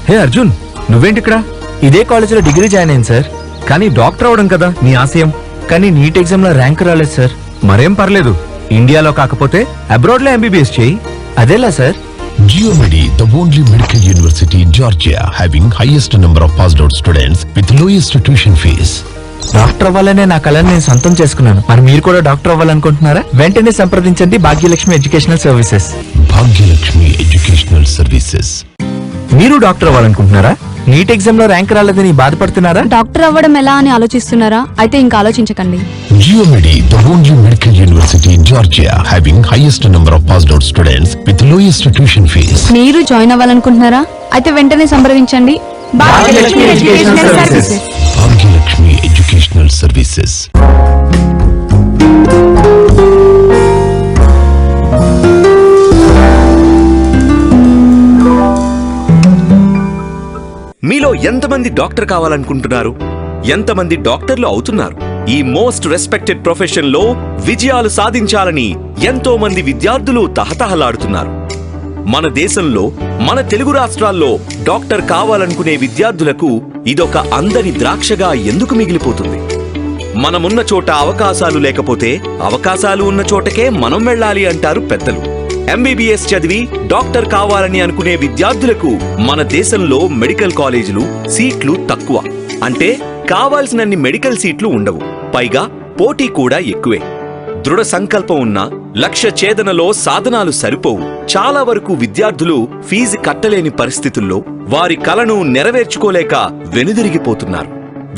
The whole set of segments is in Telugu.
హే అర్జున్, నువ్వేంటి ఇక్కడ? ఇదే కాలేజీలో డిగ్రీ జాయిన్ అయ్యాను సార్. కానీ డాక్టర్ అవడం కదా నీ ఆశయం. కానీ నీట్ ఎగ్జామ్ లో ర్యాంక్ రాలేదు సార్. మరేం పర్లేదు, ఇండియాలో కాకపోతే అబ్రాడ్ లో ఎంబీబీఎస్ చేయి. అదేలా sir? GeoMedi, the only medical university in Georgia having highest number of passed out students with lowest tuition fees. Doctor అవ్వాలనే నా కళని నేను సొంతం చేసుకున్నాను. మరి మీరు కూడా డాక్టర్ అవ్వాలనుకుంటున్నారా? వెంటనే సంప్రదించండి Bhagyalakshmi educational services. Bhagyalakshmi educational services. మీరు డాక్టర్ అవ్వాలనుకుంటున్నారా? నీట్ ఎగ్జామ్ లో ర్యాంక్ రాలేదని బాధపడుతున్నారా? డాక్టర్ అవ్వడం ఎలా అని ఆలోచిస్తున్నారా? అయితే ఇంకా ఆలోచించకండి. GeoMedi, the only medical university in Georgia having highest number of passed out students with lowest tuition fees. మీరు జాయిన్ అవ్వాలనుకుంటున్నారా? అయితే వెంటనే సంప్రదించండి Bhagyalakshmi educational services. Bhagyalakshmi educational services. మీలో ఎంతమంది డాక్టర్ కావాలనుకుంటున్నారు? ఎంతమంది డాక్టర్లు అవుతున్నారు? ఈ మోస్ట్ రెస్పెక్టెడ్ ప్రొఫెషన్ లో విజయాలు సాధించాలని ఎంతో మంది విద్యార్థులు తహతహలాడుతున్నారు. మన దేశంలో, మన తెలుగు రాష్ట్రాల్లో డాక్టర్ కావాలనుకునే విద్యార్థులకు ఇదొక అందని ద్రాక్షగా ఎందుకు మిగిలిపోతుంది? మనమున్న చోట అవకాశాలు లేకపోతే అవకాశాలు ఉన్న చోటకే మనం వెళ్ళాలి అంటారు పెద్దలు. ఎంబీబీఎస్ చదివి డాక్టర్ కావాలని అనుకునే విద్యార్థులకు మన దేశంలో మెడికల్ కాలేజీలు సీట్లు తక్కువ. అంటే కావాల్సినన్ని మెడికల్ సీట్లు ఉండవు. పైగా పోటీ కూడా ఎక్కువే. దృఢ సంకల్పం ఉన్న లక్ష్య ఛేదనలో సాధనాలు సరిపోవు. చాలా వరకు విద్యార్థులు ఫీజు కట్టలేని పరిస్థితుల్లో వారి కలను నెరవేర్చుకోలేక వెనుదిరిగిపోతున్నారు.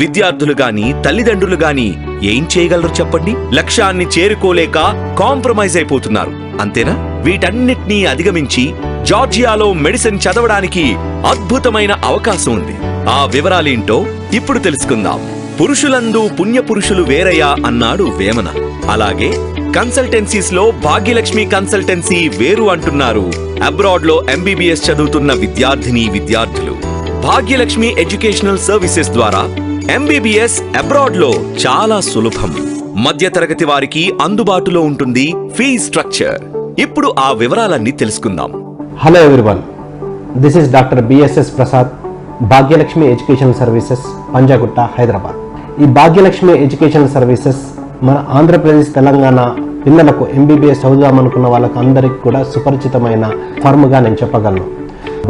విద్యార్థులు గాని తల్లిదండ్రులు గాని ఏం చేయగలరు చెప్పండి? లక్ష్యాన్ని చేరుకోలేక కాంప్రమైజ్ అయిపోతున్నారు. అంతేనా? వీటన్నిటినీ అధిగమించి జార్జియాలో మెడిసిన్ చదవడానికి అద్భుతమైన అవకాశం ఉంది. ఆ వివరాలేంటో ఇప్పుడు తెలుసుకుందాం. పురుషులందు పుణ్యపురుషులు వేరయ్యా అన్నాడు వేమన. అలాగే కన్సల్టెన్సీస్ లో భాగ్యలక్ష్మి కన్సల్టెన్సీ వేరు అంటున్నారు అబ్రాడ్ లో ఎంబీబీఎస్ చదువుతున్న విద్యార్థులు. భాగ్యలక్ష్మి ఎడ్యుకేషనల్ సర్వీసెస్ ద్వారా ఎంబీబీఎస్ అబ్రాడ్ లో చాలా సులభం. మధ్యతరగతి వారికి అందుబాటులో ఉంటుంది ఫీజ్ స్ట్రక్చర్. ఇప్పుడు ఆ వివరాలన్నీ తెలుసుకుందాం. Hello everyone, this is doctor BSS Prasad, Bhagyalakshmi education services, Panjagutta, Hyderabad. ఈ భాగ్యలక్ష్మి ఎడ్యుకేషన్ సర్వీసెస్ మన ఆంధ్రప్రదేశ్, తెలంగాణ పిల్లలకు ఎంబీబీఎస్ చదువుదామనుకున్న వాళ్ళకు అందరికి కూడా సుపరిచితమైన ఫర్మ్గా నేను చెప్పగలను.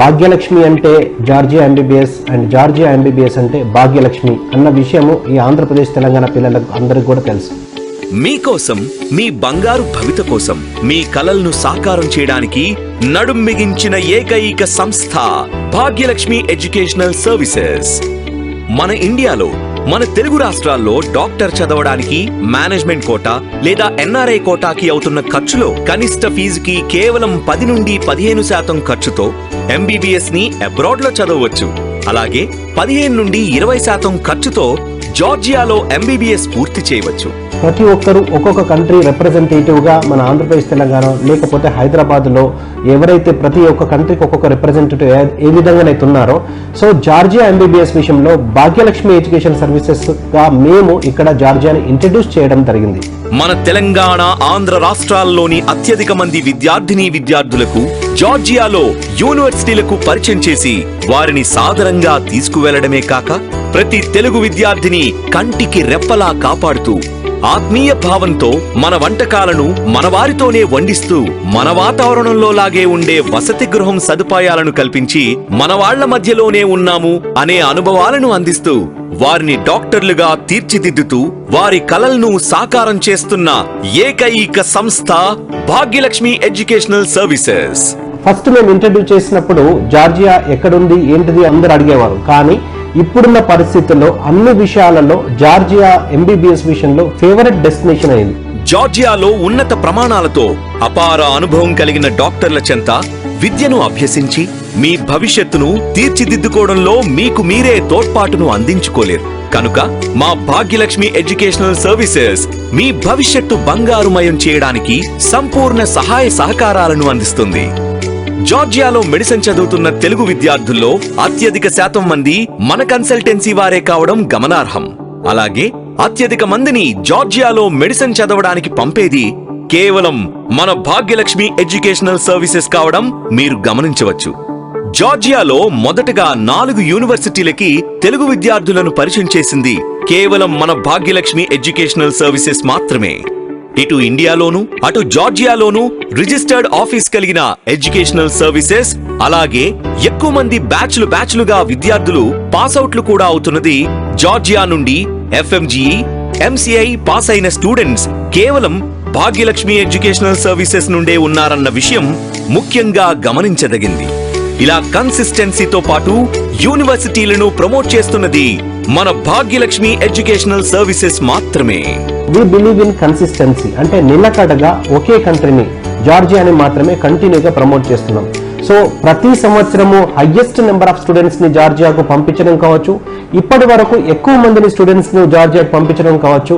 భాగ్యలక్ష్మి అంటే Georgia MBBS and Georgia MBBS అంటే భాగ్యలక్ష్మి అన్న విషయము ఈ ఆంధ్రప్రదేశ్, తెలంగాణ పిల్లలకు అందరికి కూడా తెలుసు. మీకోసం, మీ బంగారు భవిత కోసం, మీ కలలను సాకారం చేయడానికి నడుం బిగించిన ఏకైక సంస్థ భాగ్యలక్ష్మి ఎడ్యుకేషనల్ సర్వీసెస్. మన ఇండియాలో, మన తెలుగు రాష్ట్రాల్లో డాక్టర్ చదవడానికి మేనేజ్మెంట్ కోటా లేదా ఎన్ఆర్ఐ కోటాకి అవుతున్న ఖర్చులో కనిష్ట ఫీజుకి కేవలం 10 నుండి 15% ఖర్చుతో ఎంబీబీఎస్ ని అబ్రాడ్ లో చదవచ్చు. అలాగే 15 నుండి 20% ఖర్చుతో జార్జియాలో ఎంబీబీఎస్ పూర్తి చేయవచ్చు. ప్రతి ఒక్కరూ ఒక్కొక్క కంట్రీ రిప్రజెంటేటివ్గా మన ఆంధ్రప్రదేశ్, తెలంగాణ లేకపోతే హైదరాబాద్లో ఎవరైతే ప్రతి ఒక్క కంట్రీకి ఒక్కొక్క రిప్రజెంటేటివ్ ఏ విధంగానైతే ఉన్నారో, సో జార్జియా ఎంబీబీఎస్ విషయంలో భాగ్యలక్ష్మి ఎడ్యుకేషన్ సర్వీసెస్గా మేము ఇక్కడ జార్జియాని ఇంట్రడ్యూస్ చేయడం జరిగింది. మన తెలంగాణ, ఆంధ్ర రాష్ట్రాల్లోని అత్యధిక మంది విద్యార్థులకు జార్జియాలో యూనివర్సిటీలకు పరిచయం చేసి వారిని సాదరంగా తీసుకువెళ్లడమే కాక ప్రతి తెలుగు విద్యార్థిని కంటికి రెప్పలా కాపాడుతూ ఆత్మీయ భావంతో మన వంటకాలను మన వారితోనే వండిస్తూ మన వాతావరణంలో లాగే ఉండే వసతి గృహం సదుపాయాలను కల్పించి మన వాళ్ల మధ్యలోనే ఉన్నాము అనే అనుభవాలను అందిస్తూ వారిని డాక్టర్లుగా తీర్చిదిద్దుతూ వారి కలలను సాకారం చేస్తున్న ఏకైక సంస్థ భాగ్యలక్ష్మి ఎడ్యుకేషనల్ సర్వీసెస్. ఫస్ట్ మేము ఇంట్రడ్యూస్ చేసినప్పుడు జార్జియా ఎక్కడుంది ఏంటిది అందరు అడిగేవారు. కానీ ఇప్పుడున్న పరిస్థితుల్లో అన్ని విషయాలలో జార్జియా ఎంబీబీఎస్ విషయంలో ఫేవరెట్ డెస్టినేషన్ అయింది. జార్జియాలో ఉన్నత ప్రమాణాలతో అపార అనుభవం కలిగిన డాక్టర్ల చెంత విద్యను అభ్యసించి మీ భవిష్యత్తును తీర్చిదిద్దుకోవడంలో మీకు మీరే తోడ్పాటును అందించుకోలేరు. కనుక మా భాగ్యలక్ష్మి ఎడ్యుకేషనల్ సర్వీసెస్ మీ భవిష్యత్తు బంగారుమయం చేయడానికి సంపూర్ణ సహాయ సహకారాలను అందిస్తుంది. జార్జియాలో మెడిసిన్ చదువుతున్న తెలుగు విద్యార్థుల్లో అత్యధిక శాతం మంది మన కన్సల్టెన్సీ వారే కావడం గమనార్హం. అలాగే అత్యధిక మందిని జార్జియాలో మెడిసిన్ చదవడానికి పంపేది కేవలం మన భాగ్యలక్ష్మి ఎడ్యుకేషనల్ సర్వీసెస్ కావడం మీరు గమనించవచ్చు. జార్జియాలో మొదటగా 4 యూనివర్సిటీలకి తెలుగు విద్యార్థులను పరిచయం చేసింది కేవలం మన భాగ్యలక్ష్మి ఎడ్యుకేషనల్ సర్వీసెస్ మాత్రమే. ఇటు ఇండియాలోను అటు జార్జియాలోను రిజిస్టర్డ్ ఆఫీస్ కలిగిన ఎడ్యుకేషనల్ సర్వీసెస్, అలాగే ఎక్కువ మంది బ్యాచ్లుగా విద్యార్థులు పాస్అవుట్లు కూడా అవుతున్నది జార్జియా నుండి. FMGE, MCI పాస్ అయిన స్టూడెంట్స్ కేవలం భాగ్యలక్ష్మి ఎడ్యుకేషనల్ సర్వీసెస్ నుండే ఉన్నారన్న విషయం ముఖ్యంగా గమనించదగింది. ఇలా కన్సిస్టెన్సీతో పాటు యూనివర్సిటీలను ప్రమోట్ చేస్తున్నది మన భాగ్యలక్ష్మి ఎడ్యుకేషనల్ సర్వీసెస్ మాత్రమే. వి బిలీవ్ ఇన్ కన్సిస్టెన్సీ, అంటే నిలకడగా ఒకే కంట్రీని జార్జియాని మాత్రమే కంటిన్యూగా ప్రమోట్ చేస్తున్నాం. సో ప్రతి సంవత్సరము హైయెస్ట్ నెంబర్ ఆఫ్ స్టూడెంట్స్ ని జార్జియాకు పంపించడం కావచ్చు, ఇప్పటి వరకు ఎక్కువ మందిని స్టూడెంట్స్ ను జార్జియాకు పంపించడం కావచ్చు,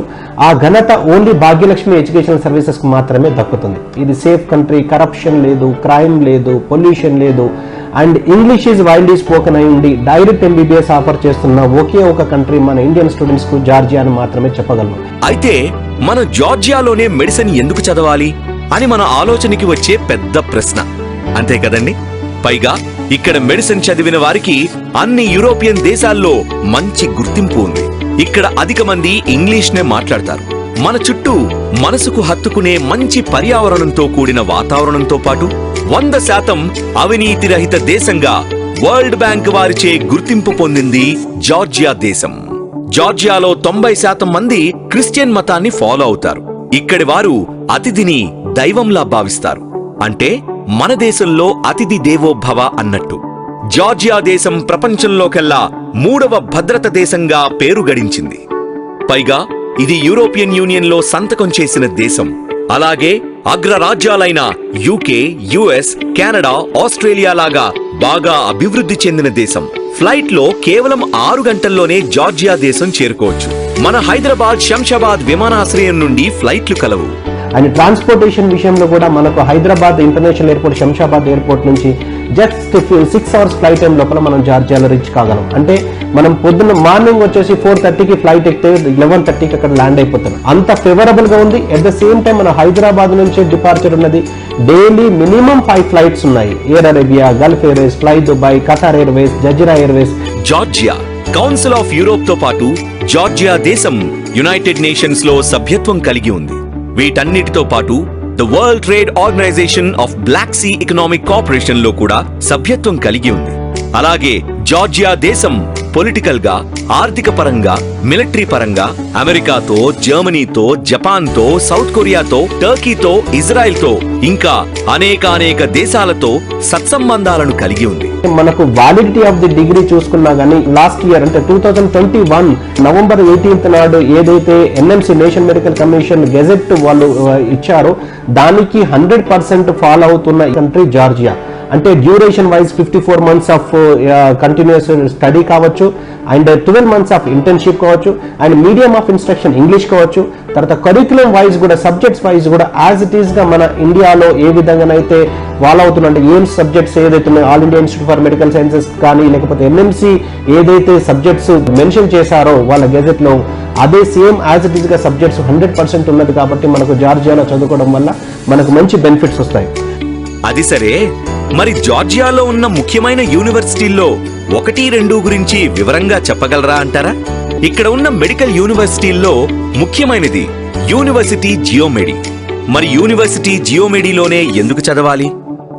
ఆ ఘనత ఓన్లీ భాగ్యలక్ష్మి ఎడ్యుకేషనల్ సర్వీసెస్ కు మాత్రమే దక్కుతుంది. ఇది సేఫ్ కంట్రీ, కరప్షన్ లేదు, క్రైమ్ లేదు, పొల్యూషన్ లేదు, and English is widely spoken అయి ఉండి డైరెక్ట్ MBBS ఆఫర్ చేస్తున్న ఒకే ఒక కంట్రీ మన ఇండియన్ స్టూడెంట్స్ కు జార్జియా అని మాత్రమే చెప్పగలను. అయితే మన జార్జియాలోనే మెడిసిన్ ఎందుకు చదవాలి అని మన ఆలోచనకి వచ్చే పెద్ద ప్రశ్న, అంతే కదండి? పైగా ఇక్కడ మెడిసిన్ చదివిన వారికి అన్ని యూరోపియన్ దేశాల్లో మంచి గుర్తింపు ఉంది. ఇక్కడ అధిక మంది ఇంగ్లీష్ నే మాట్లాడతారు. మన చుట్టూ మనసుకు హత్తుకునే మంచి పర్యావరణంతో కూడిన వాతావరణంతో పాటు 100% అవినీతి రహిత దేశంగా వరల్డ్ బ్యాంక్ వారిచే గుర్తింపు పొందింది జార్జియా దేశం. జార్జియాలో 90% మంది క్రిస్టియన్ మతాన్ని ఫాలో అవుతారు. ఇక్కడి వారు అతిథిని దైవంలా భావిస్తారు. అంటే మన దేశంలో అతిథి దేవో భవ అన్నట్టు. జార్జియా దేశం ప్రపంచంలోకెల్లా 3వ భద్రత దేశంగా పేరు గడించింది. పైగా ఇది యూరోపియన్ యూనియన్ లో సంతకం చేసిన దేశం. అలాగే అగ్రరాజ్యాలైన UK, US, కెనడా, ఆస్ట్రేలియా లాగా బాగా అభివృద్ధి చెందిన దేశం. ఫ్లైట్ లో కేవలం 6 గంటల్లోనే జార్జియా దేశం చేరుకోవచ్చు. మన హైదరాబాద్ శంషాబాద్ విమానాశ్రయం నుండి ఫ్లైట్లు కలవు. అండ్ ట్రాన్స్పోర్టేషన్ విషయంలో కూడా మనకు Hyderabad international airport, Shamshabad airport నుంచి జస్ట్ 6 అవర్స్ ఫ్లైట్ టైం లోపల మనం జార్జియాలో రీచ్ కాగలం. అంటే మనం పొద్దున్న మార్నింగ్ వచ్చేసి 4:30కి ఫ్లైట్ ఎక్కితే 11:30కి అక్కడ ల్యాండ్ అయిపోతాం. అంత ఫేవరబుల్ గా ఉంది. ఎట్ ద సేమ్ టైం మన హైదరాబాద్ నుంచి డిపార్చర్ ఉన్నది. డైలీ మినిమం 5 ఫ్లైట్స్ ఉన్నాయి. Air Arabia, Gulf Airways, fly Dubai, Qatar Airways, Jazeera Airways. Georgia council of Europe తో పాటు జార్జియా దేశం యునైటెడ్ నేషన్స్ లో సభ్యత్వం కలిగి ఉంది. వీటన్నిటితో పాటు the world trade organization of black sea economic corporation లో కూడా సభ్యత్వం కలిగి ఉంది. అలాగే జార్జియా దేశం పొలిటికల్ గా, ఆర్థిక పరంగా, మిలిటరీ పరంగా అమెరికాతో, జర్మనీతో, జపాన్తో, సౌత్ కొరియాతో, టర్కీతో, ఇజ్రాయెల్తో ఇంకా అనేక దేశాలతో సత్సంబంధాలను కలిగి ఉంది. మనకు వాలిడిటీ ఆఫ్ ది డిగ్రీ చూసుకున్నా గానీ లాస్ట్ ఇయర్ అంటే 2021 నవంబర్ 18th నాడు ఏదైతే NMC national medical commission gazette వాళ్ళు ఇచ్చారో దానికి 100% ఫాలో అవుతున్న కంట్రీ జార్జియా. అంటే duration wise 54 months of continuous study కావచ్చు, అండ్ 12 months ఆఫ్ ఇంటర్న్షిప్ కావచ్చు, and medium of instruction English కావచ్చు. తర్వాత కరిక్యులం వైజ్ కూడా, సబ్జెక్ట్స్ వైజ్ కూడా యాజ్ ఇట్ ఈస్ గా మన ఇండియాలో ఏ విధంగానైతే ఫాలో అవుతున్నా అంటే ఏం సబ్జెక్ట్స్ ఏదైతే ఉన్నాయో all India institute for medical sciences కానీ లేకపోతే NMC ఏదైతే సబ్జెక్ట్స్ మెన్షన్ చేశారో వాళ్ళ గెజెట్ లో అదే సేమ్ యాజ్ ఇట్ ఈస్ గా సబ్జెక్ట్స్ 100% ఉన్నది. కాబట్టి మనకు జార్జియాలో చదువుకోవడం వల్ల మనకు మంచి బెనిఫిట్స్ వస్తాయి. అది సరే, మరి జార్జియాలో ఉన్న ముఖ్యమైన యూనివర్సిటీల్లో 1-2 గురించి వివరంగా చెప్పగలరా అంటారా? ఇక్కడ ఉన్న మెడికల్ యూనివర్సిటీల్లో ముఖ్యమైనది యూనివర్సిటీ జియోమెడి. మరి యూనివర్సిటీ జియోమెడిలోనే ఎందుకు చదవాలి?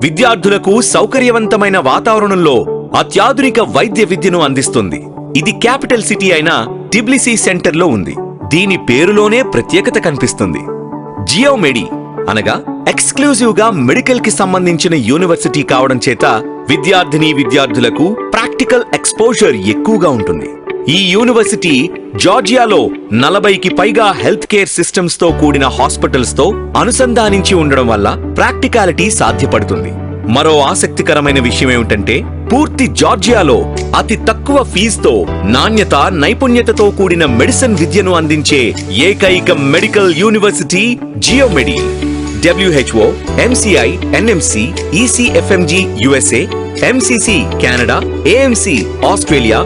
విద్యార్థులకు సౌకర్యవంతమైన వాతావరణంలో అత్యాధునిక వైద్య విద్యను అందిస్తుంది. ఇది క్యాపిటల్ సిటీ అయిన టిబ్లిసీ సెంటర్ లో ఉంది. దీని పేరులోనే ప్రత్యేకత కనిపిస్తుంది. జియోమెడి అనగా ఎక్స్క్లూజివ్ గా మెడికల్ కి సంబంధించిన యూనివర్సిటీ కావడం చేత విద్యార్థులకు ప్రాక్టికల్ ఎక్స్పోజర్ ఎక్కువగా ఉంటుంది. ఈ యూనివర్సిటీ జార్జియాలో 40కి పైగా హెల్త్ కేర్ సిస్టమ్స్ తో కూడిన హాస్పిటల్స్ తో అనుసంధానించి ఉండడం వల్ల ప్రాక్టికాలిటీ సాధ్యపడుతుంది. మరో ఆసక్తికరమైన విషయం ఏమిటంటే పూర్తి జార్జియాలో అతి తక్కువ ఫీజుతో నాణ్యత, నైపుణ్యతతో కూడిన మెడిసిన్ విద్యను అందించే ఏకైక medical university GeoMedi. WHO, MCI, NMC, ECFMG USA, MCC Canada, AMC Australia,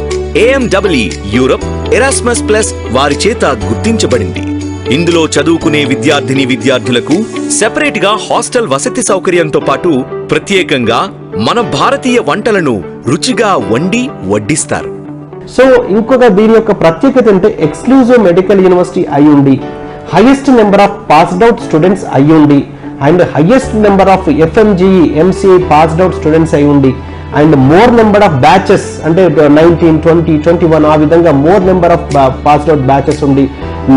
AMEE Europe, Erasmus plus వారి చేత గుర్తించబడింది. ఇందులో చదువుకునే విద్యార్థులకు సెపరేట్ గా హాస్టల్ వసతి సౌకర్యంతో పాటు ప్రత్యేకంగా మన భారతీయ వంటలను రుచిగా వండి వడ్డిస్తారు. సో ఇంకొక దీని యొక్క ప్రత్యేకత అంటే ఎక్స్క్లూజివ్ మెడికల్ యూనివర్సిటీ అయ్యుండి, highest number of passed out students అయ్యుండి, and highest number of FMGE MCA passed out students అయ్యుండి, and more number of batches అంటే 19, 20, 21 ఆ విధంగా more number of passed out batches ఉండి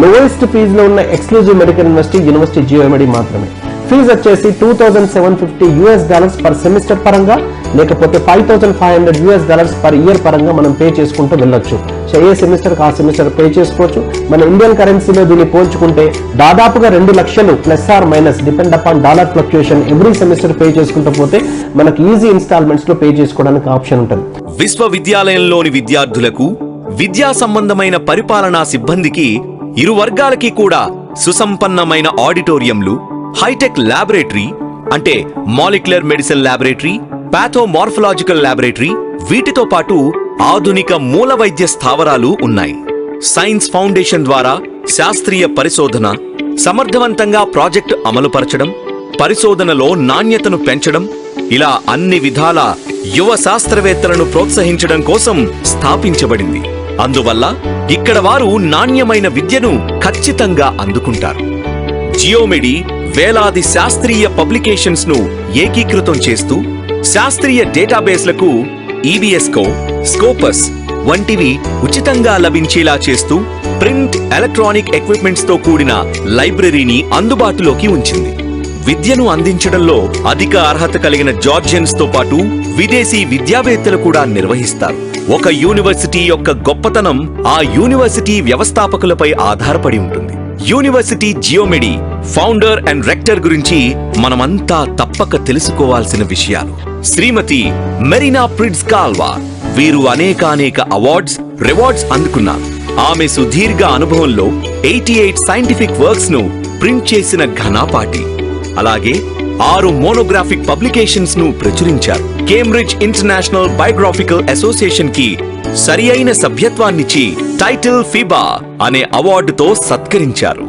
లోయెస్ట్ ఫీజులో ఉన్న ఎక్స్క్లూజివ్ మెడికల్ యూనివర్సిటీ జియోమెడి మాత్రమే. ఫీజు వచ్చేసి $2,750 పర్ సెమిస్టర్ పరంగా, లేకపోతే $5,500 పర్ ఇయర్ పరంగా మనం పే చేసుకుంటూ వెళ్ళొచ్చు. సో ఏ సెమిస్టర్ ఆ సెమిస్టర్ పే చేసుకోవచ్చు. మన ఇండియన్ కరెన్సీలో దీన్ని పోల్చుకుంటే దాదాపుగా 2 లక్షలు plus or minus depend upon dollar fluctuation every semester pay చేసుకుంటూ పోతే మనకి ఈజీ ఇన్స్టాల్మెంట్స్ లో పే చేసుకోవడానికి ఆప్షన్ ఉంటుంది. విశ్వవిద్యాలయంలోని విద్యార్థులకు, విద్యా సంబంధమైన పరిపాలనా సిబ్బందికి ఇరు వర్గాలకి కూడా సుసంపన్నమైన ఆడిటోరియంలు, హైటెక్ ల్యాబొరేటరీ అంటే మాలిక్యులర్ మెడిసిన్ ల్యాబొరేటరీ, పాథోమార్ఫలాజికల్ ల్యాబొరేటరీ, వీటితో పాటు ఆధునిక మూల వైద్య స్థావరాలు ఉన్నాయి. సైన్స్ ఫౌండేషన్ ద్వారా శాస్త్రీయ పరిశోధన, సమర్థవంతంగా ప్రాజెక్టు అమలుపరచడం, పరిశోధనలో నాణ్యతను పెంచడం, ఇలా అన్ని విధాల యువ శాస్త్రవేత్తలను ప్రోత్సహించడం కోసం స్థాపించబడింది. అందువల్ల ఇక్కడ వారు నాణ్యమైన విద్యను ఖచ్చితంగా అందుకుంటారు. జియోమెడి వేలాది శాస్త్రీయ పబ్లికేషన్స్ ను ఏకీకృతం చేస్తూ శాస్త్రీయ డేటాబేస్లకు EBSCO, స్కోపస్ వంటివి ఉచితంగా లభించేలా చేస్తూ ప్రింట్, ఎలక్ట్రానిక్ ఎక్విప్మెంట్స్ తో కూడిన లైబ్రరీని అందుబాటులోకి ఉంచింది. విద్యను అందించడంలో అధిక అర్హత కలిగిన జార్జియన్స్ తో పాటు విదేశీ విద్యావేత్తలు కూడా నిర్వహిస్తారు. ఒక యూనివర్సిటీ యొక్క గొప్పతనం ఆ యూనివర్సిటీ వ్యవస్థాపకులపై ఆధారపడి ఉంటుంది. యూనివర్సిటీ జియోమెడి ఫౌండర్ అండ్ రెక్టర్ గురించి మనమంతా తప్పక తెలుసుకోవాల్సిన విషయాలు. శ్రీమతి మెరీనా ప్రిట్జ్ కాల్వా, వీరు అనేక అవార్డ్స్, రివార్డ్స్ అందుకున్నారు. ఆమె సుదీర్ఘ అనుభవంలో 88 సైంటిఫిక్ వర్క్స్ ను ప్రింట్ చేసిన ఘనాపాటి. అలాగే 6 మోనోగ్రాఫిక్ పబ్లికేషన్స్ ను ప్రచురించారు. కేంబ్రిడ్జ్ ఇంటర్నేషనల్ బయోగ్రాఫికల్ అసోసియేషన్ కి సరి అయిన సభ్యత్వాన్నిచ్చి టైటిల్ ఫిబా అనే అవార్డుతో సత్కరించారు.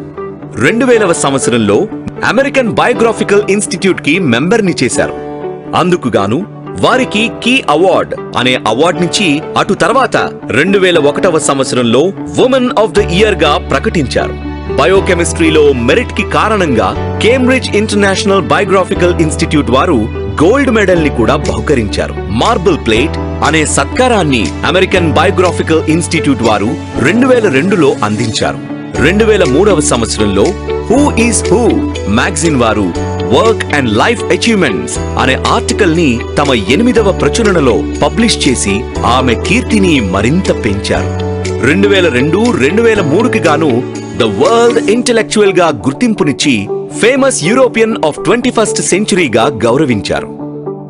2000వ సంవత్సరంలో అమెరికన్ బయోగ్రాఫికల్ ఇన్స్టిట్యూట్ కి మెంబర్ని చేశారు. అందుకుగాను వారికి కీ అవార్డ్ అనే అవార్డునిచ్చి అటు తర్వాత 2001వ సంవత్సరంలో ఉమెన్ ఆఫ్ ద ఇయర్ గా ప్రకటించారు. బయోకెమిస్ట్రీలో మెరిట్ కి కారణంగా కేంబ్రిడ్జ్ ఇంటర్నేషనల్ బయోగ్రాఫికల్ ఇన్స్టిట్యూట్ వారు గోల్డ్ మెడల్ ని కూడా బహుకరించారు. మార్బుల్ ప్లేట్ అనే సత్కారాన్ని అమెరికన్ బయోగ్రాఫికల్ ఇన్స్టిట్యూట్ వారు 2002లో అందించారు. 2003వ సంవత్సరంలో హూ ఈస్ హూ మ్యాగజైన్ వారు వర్క్ అండ్ లైఫ్ అచీవ్మెంట్స్ అనే ఆర్టికల్ ని తమ 8వ ప్రచురణలో పబ్లిష్ చేసి ఆమె కీర్తిని మరింత పెంచారు. 2002-2003కి గాను ద వరల్డ్ ఇంటెలెక్చువల్ గా గుర్తింపునిచ్చి ఫేమస్ యూరోపియన్ ఆఫ్ 21st సెంచురీగా గౌరవించారు.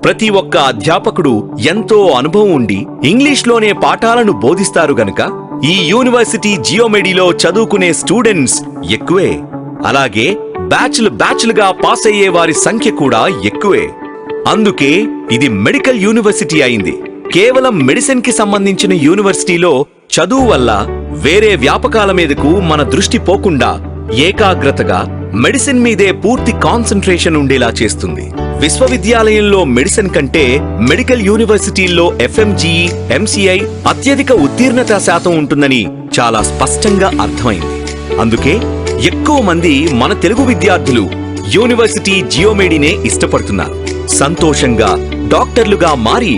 ప్రతి ఒక్క అధ్యాపకుడు ఎంతో అనుభవం ఉండి ఇంగ్లీష్లోనే పాఠాలను బోధిస్తారు గనుక ఈ యూనివర్సిటీ జియోమెడిలో చదువుకునే స్టూడెంట్స్ ఎక్కువే. అలాగే బ్యాచ్లుగా పాస్ అయ్యే వారి సంఖ్య కూడా ఎక్కువే. అందుకే ఇది మెడికల్ యూనివర్సిటీ అయింది. కేవలం మెడిసిన్ కి సంబంధించిన యూనివర్సిటీలో చదువు వల్ల వేరే వ్యాపకాల మీదకు మన దృష్టి పోకుండా ఏకాగ్రతగా మెడిసిన్ మీదే పూర్తి కాన్సంట్రేషన్ ఉండేలా చేస్తుంది. విశ్వవిద్యాలయంలో మెడిసిన్ కంటే మెడికల్ యూనివర్సిటీల్లో FMGE, MCI అత్యధిక ఉత్తీర్ణత శాతం ఉంటుందని చాలా స్పష్టంగా అర్థమైంది. అందుకే ఎక్కువ మంది మన తెలుగు విద్యార్థులు యూనివర్సిటీ జియోమెడినే ఇష్టపడుతున్నారు. సంతోషంగా డాక్టర్లుగా మారి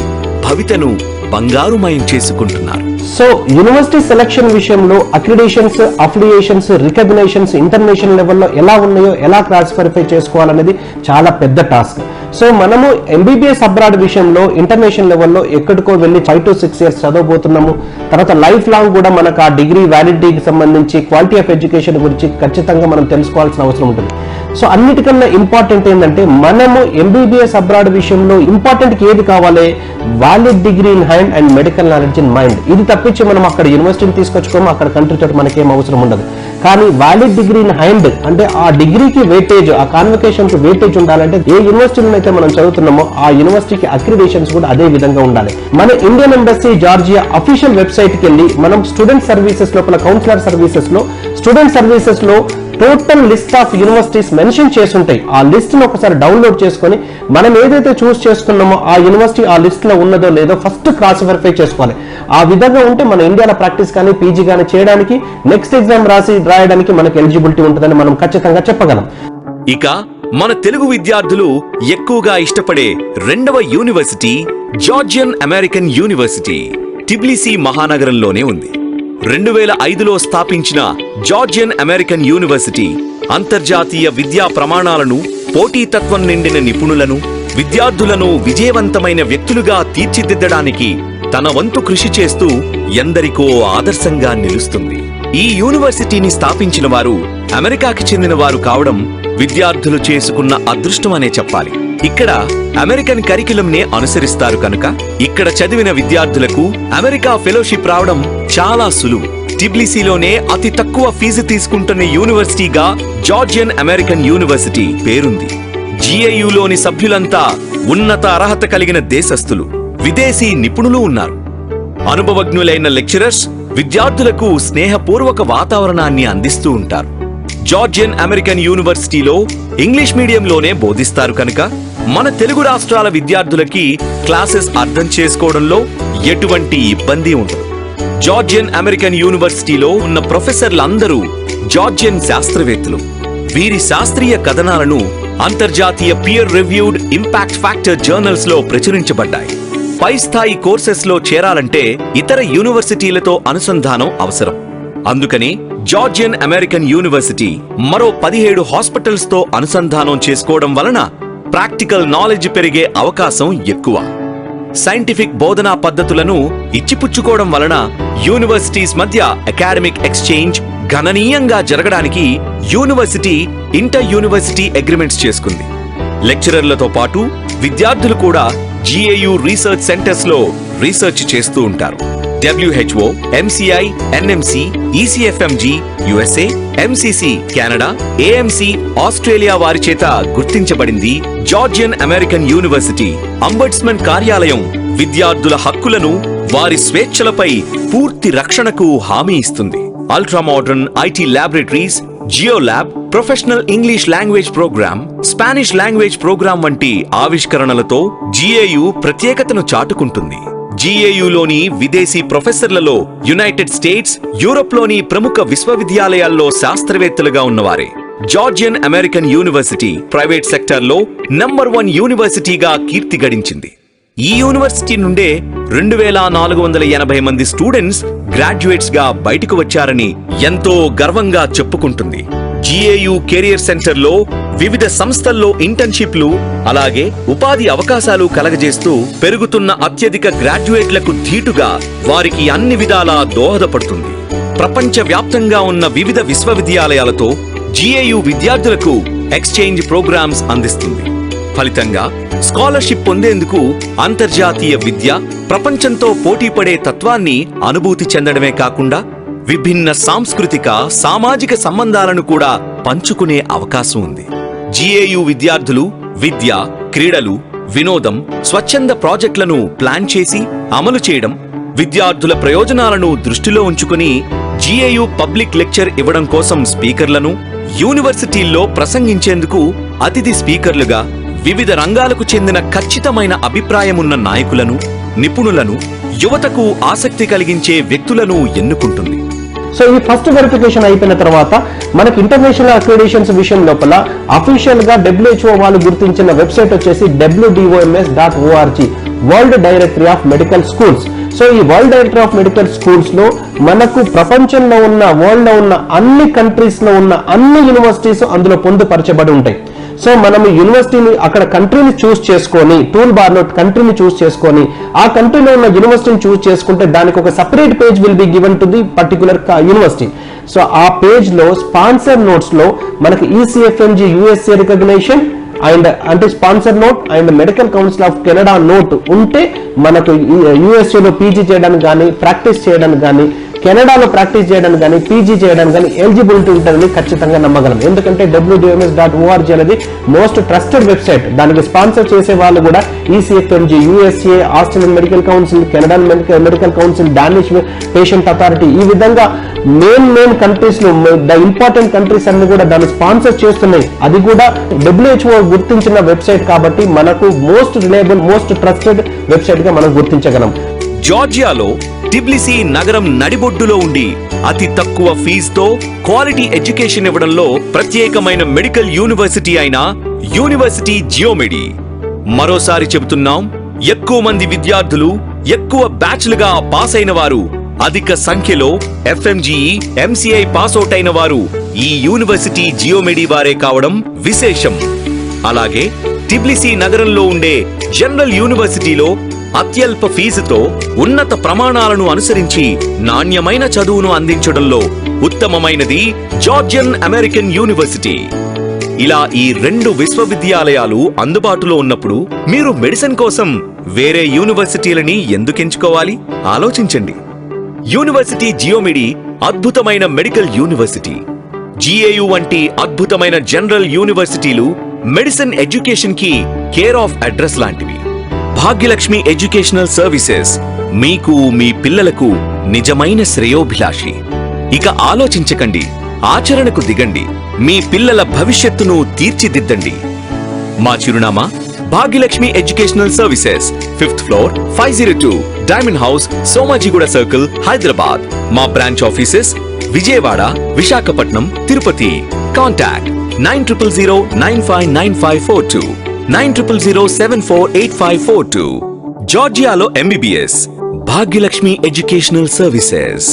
భవితను బంగారుమయం చేసుకుంటున్నారు. సో యూనివర్సిటీ సెలక్షన్ విషయంలో అక్రిడేషన్స్, అఫిలియేషన్స్, రికగ్నిషన్స్ ఇంటర్నేషనల్ లెవెల్లో ఎలా ఉన్నాయో ఎలా క్లాస్ వెరిఫై చేసుకోవాలనేది చాలా పెద్ద టాస్క్. సో మనము MBBS అబ్రాడ్ విషయంలో ఇంటర్నేషనల్ లెవెల్లో ఎక్కడికో వెళ్ళి 5 to 6 years చదవబోతున్నాము. తర్వాత లైఫ్ లాంగ్ కూడా మనకు ఆ డిగ్రీ వ్యాలిడిటీకి సంబంధించి క్వాలిటీ ఆఫ్ ఎడ్యుకేషన్ గురించి ఖచ్చితంగా మనం తెలుసుకోవాల్సిన అవసరం ఉంటుంది. సో అన్నిటికన్నా ఇంపార్టెంట్ ఏంటంటే మనము MBBS అబ్రాడ్ విషయంలో ఇంపార్టెంట్ ఏది కావాలి? Valid degree in hand and medical knowledge in mind. ఇది తప్పించి మనం అక్కడ యూనివర్సిటీని తీసుకొచ్చుకోము, అక్కడ కంట్రీ తోటి మనకేం అవసరం ఉండదు. కానీ వ్యాలిడ్ డిగ్రీ ఇన్ హ్యాండ్ అంటే ఆ డిగ్రీకి వెయిటేజ్, ఆ కాన్వకేషన్ కి వెయిటేజ్ ఉండాలంటే ఏ యూనివర్సిటీలో అయితే మనం చదువుతున్నామో ఆ యూనివర్సిటీకి అక్రిడేషన్స్ కూడా అదే విధంగా ఉండాలి. మన Indian embassy Georgia official website కి వెళ్ళి మనం స్టూడెంట్ సర్వీసెస్ లోపల కౌన్సిలర్ సర్వీసెస్ లో స్టూడెంట్ సర్వీసెస్ లో total list of universities mention చేసి ఉంటాయి. ఆ లిస్ట్ ను ఒకసారి డౌన్లోడ్ చేసుకొని మనం ఏదైతే చూస్ చేసుకున్నామో ఆ యూనివర్సిటీ ఆ లిస్ట్ లో ఉన్నదో లేదో ఫస్ట్ క్రాస్ వెరిఫై చేసుకోవాలి. ఆ విధంగా ఉంటే మన ఇండియాలో ప్రాక్టీస్ కానీ పీజీ కానీ చేయడానికి నెక్స్ట్ ఎగ్జామ్ రాయడానికి మనకు ఎలిజిబిలిటీ ఉంటుందని మనం ఖచ్చితంగా చెప్పగలం. ఇక మన తెలుగు విద్యార్థులు ఎక్కువగా ఇష్టపడే రెండవ university Georgian American University Tbilisi మహానగరంలోనే ఉంది. 2005లో స్థాపించిన జార్జియన్ అమెరికన్ యూనివర్సిటీ అంతర్జాతీయ విద్యా ప్రమాణాలను, పోటీతత్వం నిండిన నిపుణులను, విద్యార్థులను విజయవంతమైన వ్యక్తులుగా తీర్చిదిద్దడానికి తన వంతు కృషి చేస్తూ ఎందరికో ఆదర్శంగా నిలుస్తుంది. ఈ యూనివర్సిటీని స్థాపించిన వారు అమెరికాకి చెందిన వారు కావడం విద్యార్థులు చేసుకున్న అదృష్టం అనే చెప్పాలి. ఇక్కడ అమెరికన్ కరికులం నే అనుసరిస్తారు కనుక ఇక్కడ చదివిన విద్యార్థులకు అమెరికా ఫెలోషిప్ రావడం చాలా సులువు. టిబ్లిసీలోనే అతి తక్కువ ఫీజు తీసుకుంటున్న యూనివర్సిటీగా జార్జియన్ అమెరికన్ యూనివర్సిటీ పేరుంది. జిఏయులోని సభ్యులంతా ఉన్నత అర్హత కలిగిన దేశస్థులు, విదేశీ నిపుణులు ఉన్నారు. అనుభవజ్ఞులైన లెక్చరర్స్ విద్యార్థులకు స్నేహపూర్వక వాతావరణాన్ని అందిస్తూ ఉంటారు. జార్జియన్ అమెరికన్ యూనివర్సిటీలో ఇంగ్లీష్ మీడియంలోనే బోధిస్తారు కనుక మన తెలుగు రాష్ట్రాల విద్యార్థులకి క్లాసెస్ అర్థం చేసుకోవడంలో ఎటువంటి ఇబ్బంది ఉండదు. జార్జియన్ అమెరికన్ యూనివర్సిటీలో ఉన్న ప్రొఫెసర్లందరూ జార్జియన్ శాస్త్రవేత్తలు. వీరి శాస్త్రీయ కథనాలను అంతర్జాతీయ peer reviewed impact factor journals లో ప్రచురించబడ్డాయి. పై స్థాయి కోర్సెస్ లో చేరాలంటే ఇతర యూనివర్సిటీలతో అనుసంధానం అవసరం. అందుకని జార్జియన్ అమెరికన్ యూనివర్సిటీ మరో 17 హాస్పిటల్స్ తో అనుసంధానం చేసుకోవడం వలన ప్రాక్టికల్ నాలెడ్జ్ పెరిగే అవకాశం ఎక్కువ. సైంటిఫిక్ బోధనా పద్ధతులను ఇచ్చిపుచ్చుకోవడం వలన యూనివర్సిటీస్ మధ్య అకాడమిక్ ఎక్స్చేంజ్ గణనీయంగా జరగడానికి యూనివర్సిటీ ఇంటర్ యూనివర్సిటీ అగ్రిమెంట్స్ చేసుకుంది. లెక్చరర్లతో పాటు విద్యార్థులు కూడా జిఏయు రీసెర్చ్ సెంటర్స్ లో రీసెర్చ్ చేస్తూ ఉంటారు. WHO, MCI, NMC, ECFMG USA, MCC Canada, AMC Australia వారి చేత గుర్తించబడింది. జార్జియన్ అమెరికన్ యూనివర్సిటీ అంబడ్స్మన్ కార్యాలయం విద్యార్థుల హక్కులను, వారి స్వేచ్ఛలపై పూర్తి రక్షణకు హామీ ఇస్తుంది. Ultra modern IT laboratories, geo lab, professional English language program, Spanish language program వంటి ఆవిష్కరణలతో జిఏయు ప్రత్యేకతను చాటుకుంటుంది. జిఏయులోని విదేశీ ప్రొఫెసర్లలో యునైటెడ్ స్టేట్స్, యూరోప్లోని ప్రముఖ విశ్వవిద్యాలయాల్లో శాస్త్రవేత్తలుగా ఉన్నవారే. జార్జియన్ అమెరికన్ యూనివర్సిటీ ప్రైవేట్ సెక్టార్లో నంబర్ 1 యూనివర్సిటీగా కీర్తి గడించింది. ఈ యూనివర్సిటీ నుండే 2480 మంది స్టూడెంట్స్ గ్రాడ్యుయేట్స్ గా బయటకు వచ్చారని ఎంతో గర్వంగా చెప్పుకుంటుంది. జిఏయు కెరియర్ సెంటర్ లో వివిధ సంస్థల్లో ఇంటర్న్షిప్లు, అలాగే ఉపాధి అవకాశాలు కలగజేస్తూ పెరుగుతున్న అత్యధిక గ్రాడ్యుయేట్లకు ధీటుగా వారికి అన్ని విధాలా దోహదపడుతుంది. ప్రపంచ వ్యాప్తంగా ఉన్న వివిధ విశ్వవిద్యాలయాలతో జిఏయు విద్యార్థులకు ఎక్స్చేంజ్ ప్రోగ్రామ్స్ అందిస్తుంది. ఫలితంగా స్కాలర్షిప్ పొందేందుకు అంతర్జాతీయ విద్య, ప్రపంచంతో పోటీపడే తత్వాన్ని అనుభూతి చెందడమే కాకుండా విభిన్న సాంస్కృతిక, సామాజిక సంబంధాలను కూడా పంచుకునే అవకాశం ఉంది. జిఏయు విద్యార్థులు విద్య, క్రీడలు, వినోదం, స్వచ్ఛంద ప్రాజెక్టులను ప్లాన్ చేసి అమలు చేయడం, విద్యార్థుల ప్రయోజనాలను దృష్టిలో ఉంచుకుని జిఏయు పబ్లిక్ లెక్చర్ ఇవ్వడం కోసం స్పీకర్లను, యూనివర్సిటీల్లో ప్రసంగించేందుకు అతిథి స్పీకర్లుగా వివిధ రంగాలకు చెందిన ఖచ్చితమైన అభిప్రాయమున్న నాయకులను, నిపుణులను, యువతకు ఆసక్తి కలిగించే వ్యక్తులను ఎన్నుకుంటుంది. సో ఈ ఫస్ట్ వెరిఫికేషన్ అయిపోయిన తర్వాత మనకి ఇంటర్నేషనల్ అక్రిడిటేషన్స్ విషయం లోపల అఫీషియల్ గా WHO వాళ్ళు గుర్తించిన వెబ్సైట్ వచ్చేసి WDOMS.org, world directory of medical schools. So ఈ world directory of medical schools లో మనకు ప్రపంచంలో ఉన్న, వరల్డ్ లో ఉన్న అన్ని కంట్రీస్ లో ఉన్న అన్ని యూనివర్సిటీస్ అందులో పొందుపరచబడి ఉంటాయి. సో మనం యూనివర్సిటీని అక్కడ కంట్రీని చూస్ చేసుకొని, టూల్ బార్ లో కంట్రీని చూస్ చేసుకొని ఆ కంట్రీలో ఉన్న యూనివర్సిటీని చూస్ చేసుకుంటే దానికి ఒక separate page will be given to the particular university. So ఆ పేజ్ లో స్పాన్సర్ నోట్స్ లో మనకి ECFMG USA రికగ్నిషన్ అండ్ అంటే sponsor note and medical council of Canada note ఉంటే మనకు USA లో పీజీ చేయడానికి కానీ, ప్రాక్టీస్ చేయడానికి కానీ, కెనడాలో ప్రాక్టీస్ చేయడానికి కానీ పీజీ చేయడానికి కానీ ఎలిజిబిలిటీ ఉంటుందని ఖచ్చితంగా నమ్మగలం. ఎందుకంటే WDMS.org అనేది మోస్ట్ ట్రస్టెడ్ వెబ్సైట్. దానికి స్పాన్సర్ చేసే వాళ్ళు కూడా ECFMG, USA, Australian medical council, Canada medical council, Danish patient authority, ఈ విధంగా మెయిన్ కంట్రీస్ లో ఇంపార్టెంట్ కంట్రీస్ అన్ని కూడా దాన్ని స్పాన్సర్ చేస్తున్నాయి. అది కూడా WHO గుర్తించిన వెబ్సైట్ కాబట్టి మనకు most reliable, most trusted website గా మనం గుర్తించగలం. జార్జియాలో టిబ్లిసీ నగరం నడిబొడ్డులో ఉండి అతి తక్కువ ఫీజుతో క్వాలిటీ ఎడ్యుకేషన్ ఇవ్వడంలో ప్రత్యేకమైన మెడికల్ యూనివర్సిటీ అయిన యూనివర్సిటీ జియోమెడి. మరోసారి చెబుతున్నాం, ఎక్కువ మంది విద్యార్థులు, ఎక్కువ బ్యాచ్లుగా పాస్ అయిన వారు, అధిక సంఖ్యలో FMGE, MCI పాస్అవుట్ అయిన వారు ఈ యూనివర్సిటీ జియోమెడి వారే కావడం విశేషం. అలాగే టిబ్లిసీ నగరంలో ఉండే జనరల్ యూనివర్సిటీలో అత్యల్ప ఫీజుతో ఉన్నత ప్రమాణాలను అనుసరించి నాణ్యమైన చదువును అందించడంలో ఉత్తమమైనది జార్జియన్ అమెరికన్ యూనివర్సిటీ. ఇలా ఈ 2 విశ్వవిద్యాలయాలు అందుబాటులో ఉన్నప్పుడు మీరు మెడిసిన్ కోసం వేరే యూనివర్సిటీలని ఎందుకు ఎంచుకోవాలి? ఆలోచించండి. యూనివర్సిటీ జియోమెడి అద్భుతమైన మెడికల్ యూనివర్సిటీ. GAU వంటి అద్భుతమైన జనరల్ యూనివర్సిటీలు మెడిసిన్ ఎడ్యుకేషన్ కి కేర్ ఆఫ్ అడ్రస్ లాంటివి. భాగ్యలక్ష్మి ఎడ్యుకేషనల్ సర్వీసెస్ మీకు, మీ పిల్లలకు నిజమైన శ్రేయోభిలాషి. ఇక ఆలోచించకండి, ఆచరణకు దిగండి. మీ పిల్లల భవిష్యత్తును తీర్చిదిద్దండి. మా చిరునామా Bhagyalakshmi educational services, 5th floor, 502 diamond house, Somajiguda circle, Hyderabad. మా branch offices Vijayawada, Visakhapatnam, Tirupati. Contact 9009599542, 9000748542. జార్జియాలో MBBS భాగ్యలక్ష్మి ఎడ్యుకేషనల్ సర్వీసెస్.